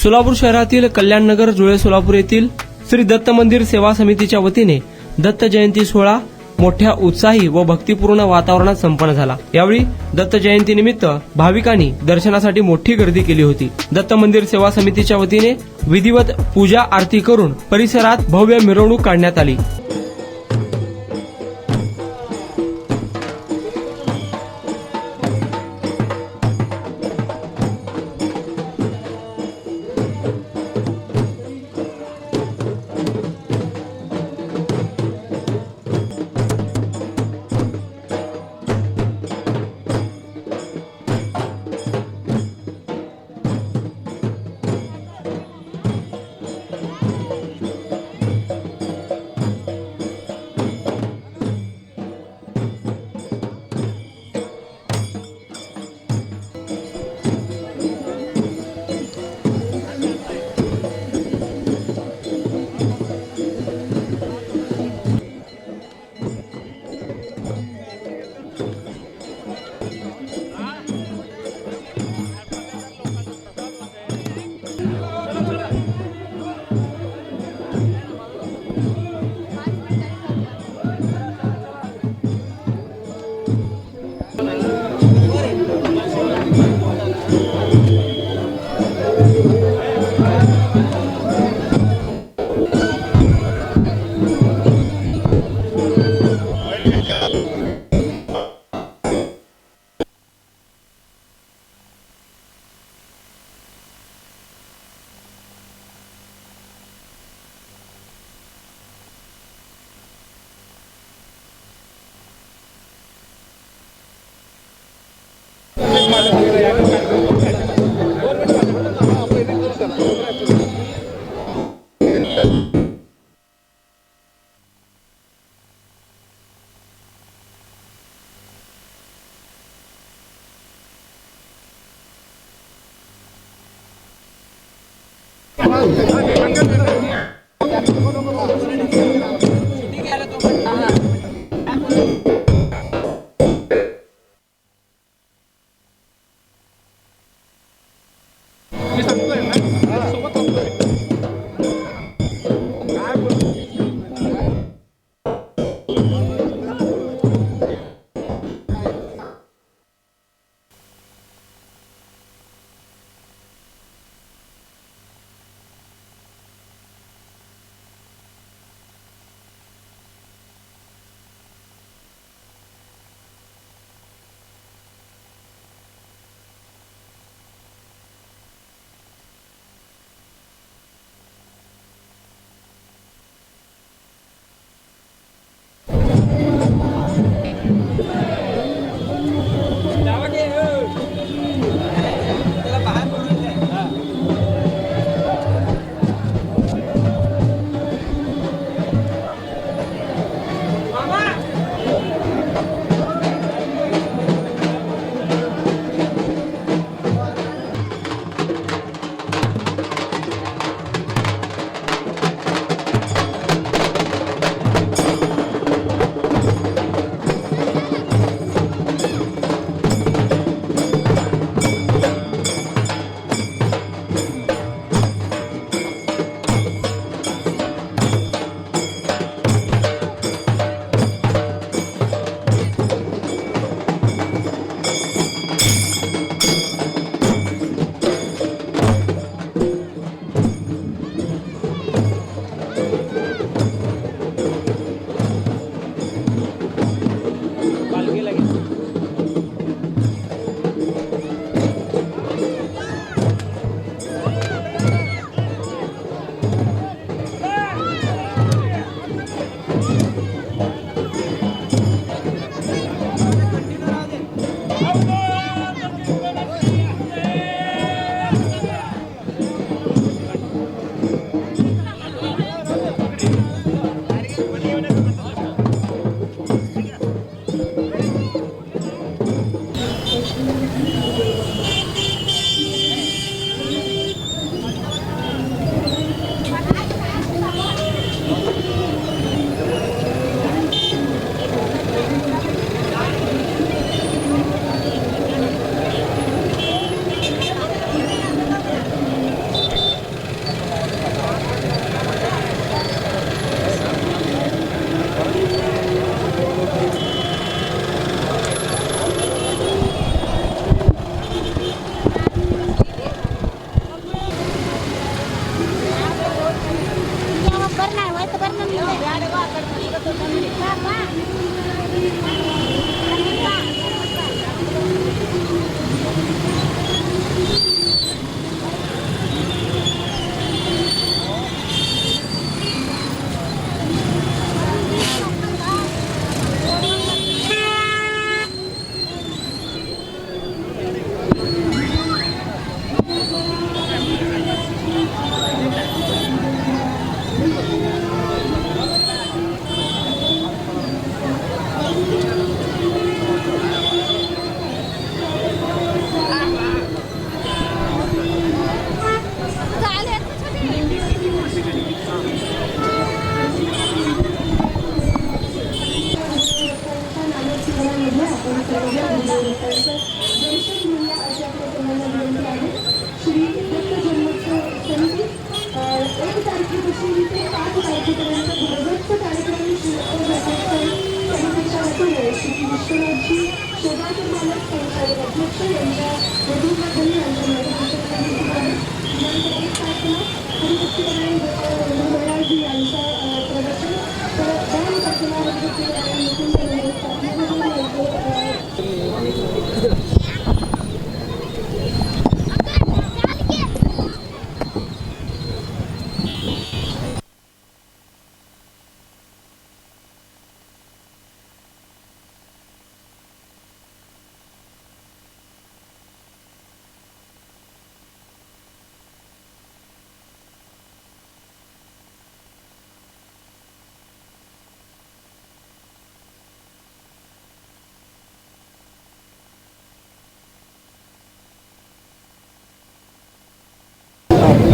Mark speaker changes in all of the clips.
Speaker 1: सोलापूर शहरातील कल्याणनगर जुळे सोलापूर येथील श्री दत्त मंदिर सेवा समितीच्या वतीने दत्त जयंती सोहळा मोठ्या उत्साही व भक्तिपूर्ण वातावरणात संपन्न झाला। यावेळी दत्त जयंतीनिमित्त भाविकांनी दर्शनासाठी मोठी गर्दी केली होती। दत्त मंदिर सेवा समितीच्या वतीने विधिवत पूजा आरती करून परिसरात भव्य मिरवणूक काढण्यात आली।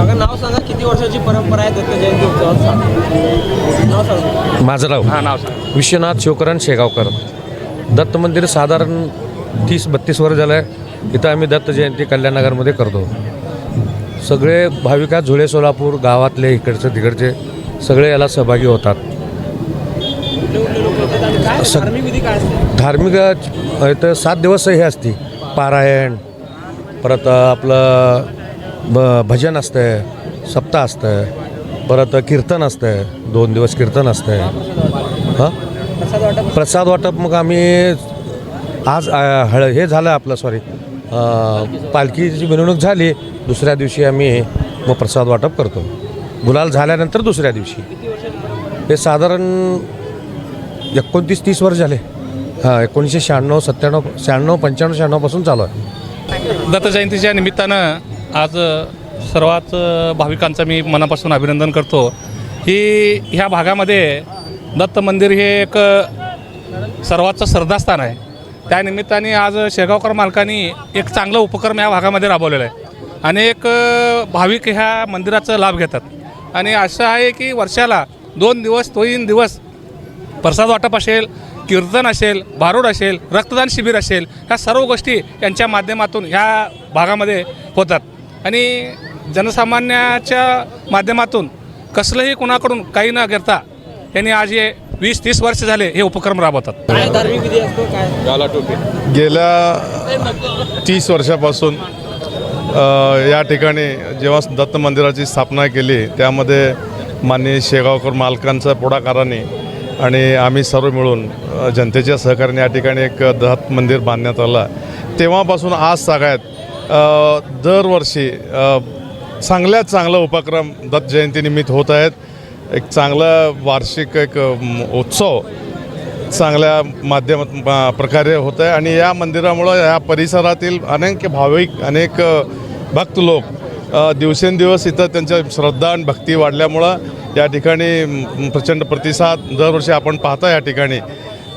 Speaker 1: काका नाव सांगा, किती वर्षाची परंपरा आहे दत्त जयंती उत्सवात? नाव सांगा.
Speaker 2: माझं नाव विश्वनाथ शिवकरण शेगावकर. दत्त मंदिर साधारण 30-32 वर्ष झालं आहे. इथं आम्ही दत्त जयंती कल्याणनगरमध्ये करतो. सगळे भाविका झुळे सोलापूर गावातले इकडचे तिकडचे सगळे याला सहभागी होतात.
Speaker 1: धार्मिक विधी काय असते?
Speaker 2: धार्मिक इथं 7 दिवस हे असते, पारायण, परत आपलं भजन असतं, सप्ताह असतं, परत कीर्तन असतं, 2 दिवस कीर्तन असतं. प्रसाद वाटप मग आम्ही आज हे झालं आपलं पालखीची मिरवणूक झाली, दुसऱ्या दिवशी आम्ही मग प्रसाद वाटप करतो. गुलाल झाल्यानंतर दुसऱ्या दिवशी. हे साधारण 29-30 वर्ष झाले. 1996, 97, 96, 95, 96 पासून चालू आहे.
Speaker 3: दत्त जयंतीच्या निमित्तानं आज सर्वात भाविकांचं मी मनापासून अभिनंदन करतो की ह्या भागामध्ये दत्त मंदिर हे एक सर्वांचं श्रद्धास्थान आहे. त्या निमित्ताने आज शेगावकर मालकांनी एक चांगला उपक्रम या भागामध्ये राबवलेला आहे. अनेक भाविक ह्या मंदिराचा लाभ घेतात आणि असं आहे की वर्षाला 2 दिवस 3 दिवस प्रसाद वाटप असेल, कीर्तन असेल, भारूड असेल, रक्तदान शिबिर असेल, ह्या सर्व गोष्टी यांच्या माध्यमातून ह्या भागामध्ये होतात आणि जनसामान्याच्या माध्यमातून कसलंही कोणाकडून काही न घेता यांनी आज हे 20-30 वर्ष झाले हे उपक्रम राबवतात.
Speaker 1: काय धार्मिक विधी असतो काय?
Speaker 4: गेल्या 30 वर्षापासून या ठिकाणी जेव्हा दत्त मंदिराची स्थापना केली त्यामध्ये माननीय शेगावकर मालकांच्या पुढाकाराने आणि आम्ही सर्व मिळून जनतेच्या सहकार्याने या ठिकाणी एक दत्त मंदिर बांधण्यात आलं. तेव्हापासून आज सगळ्यात दरवर्षी चांगला उपक्रम दत्त जयंतीनिमित्त होत आहेत. एक चांगला वार्षिक एक उत्सव चांगल्या प्रकारे होत आहे आणि या मंदिरामुळं या परिसरातील अनेक भाविक, अनेक भक्त लोक दिवसेंदिवस इथं त्यांच्या श्रद्धा आणि भक्ती वाढल्यामुळं या ठिकाणी प्रचंड प्रतिसाद दरवर्षी आपण पाहता या ठिकाणी.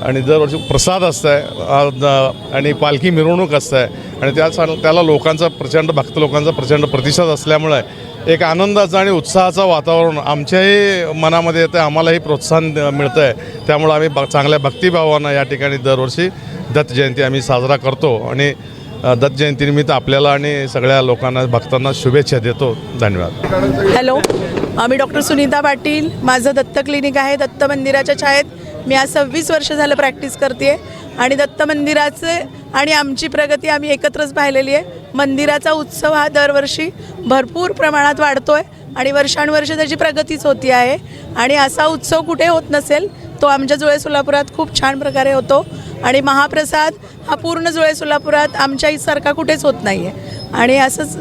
Speaker 4: आणि दरवर्षी प्रसाद असतं आहे आणि पालखी मिरवणूक असतं आहे आणि त्याला लोकांचा भक्त लोकांचा प्रचंड प्रतिसाद असल्यामुळे एक आनंदाचं आणि उत्साहाचं वातावरण आमच्याही मनामध्ये येतं आहे. आम्हालाही प्रोत्साहन मिळतं आहे. त्यामुळं आम्ही चांगल्या भक्तिभावानं या ठिकाणी दरवर्षी दत्त जयंती आम्ही साजरा करतो आणि दत्त जयंतीनिमित्त आपल्याला आणि सगळ्या लोकांना भक्तांना शुभेच्छा देतो. धन्यवाद.
Speaker 5: हॅलो, मी डॉक्टर सुनीता पाटील. माझं दत्त क्लिनिक आहे दत्त मंदिराच्या छायेत. मी आज 26 वर्ष झालं प्रॅक्टिस करते आहे आणि दत्त मंदिराचे आणि आमची प्रगती आम्ही एकत्रच पाहिलेली आहे. मंदिराचा उत्सव हा दरवर्षी भरपूर प्रमाणात वाढतो आहे आणि वर्षानुवर्ष त्याची प्रगतीच होती आहे आणि असा उत्सव कुठे होत नसेल तो आमच्या जुळे सोलापुरात खूप छान प्रकारे होतो आणि महाप्रसाद हा पूर्ण जुळे सोलापुरात आमच्या सारखा कुठेच होत नाही आहे आणि असंच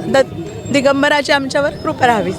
Speaker 5: दिगंबराची आमच्यावर कृपा राहावी.